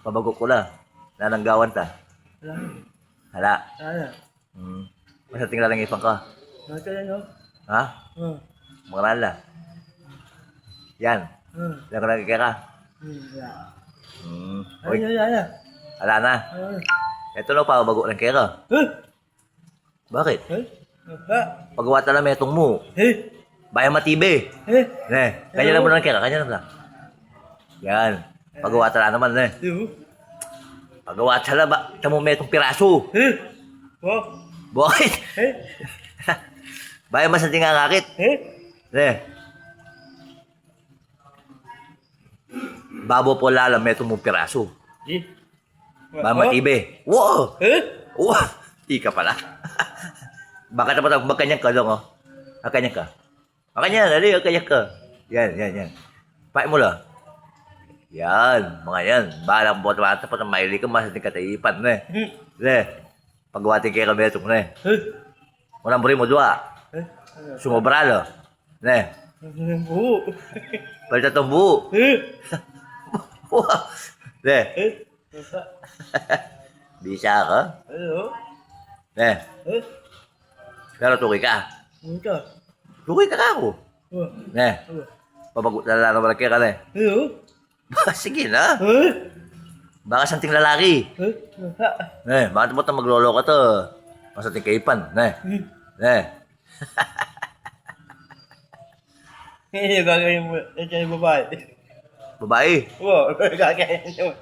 Pabago ko na. Nananggawan ta. Wala. Hala. Wala. Masa tingala lang ipang ka. Mata na no? Ha? Mga nala. Yan. Yan ko nagkikira ka. Wala. Uy, Wala. hala na. Ito na pa, bago lang kira. Bakit? Pagawa ta lang metong mo. Bayan matibe. Ne, kanya na mo lang kira, kanya na lang. Yan. Pagawa ta lang naman, ne. Pagawa ta lang ba? Tamo metong piraso. Bakit? Bayan mas nating ngakit. Ne. Babo po lalam metong mo piraso. Bayan matibe. Wow! Wow! Di ka pala. Bakit naman ako magkanyang ka lang, oh. Magkanyang ka. Makanya, dali, magkanyang ka. Yan. Pahay mo lang. Yan, mga yan. Balang po naman tapos ang maili ka, mas natin kataipan, ne. Ne. Pagwating kayo kami itong, ne. Unang buri mo, dua. Sumobra, lo. Ne. Palita itong buo. Ne. Bisa ka? Ne. Pero tukoy ka. Tukoy ka ako. Ne. Pabagot na lang naman ka, ne. Sige na. Baka santing lalaki. Ne, bakit mo ito maglolo ka to? Masanting kaipan. Ne. Ne. Gagawin mo. Ito yung babae. Babae. Oo, gagawin mo.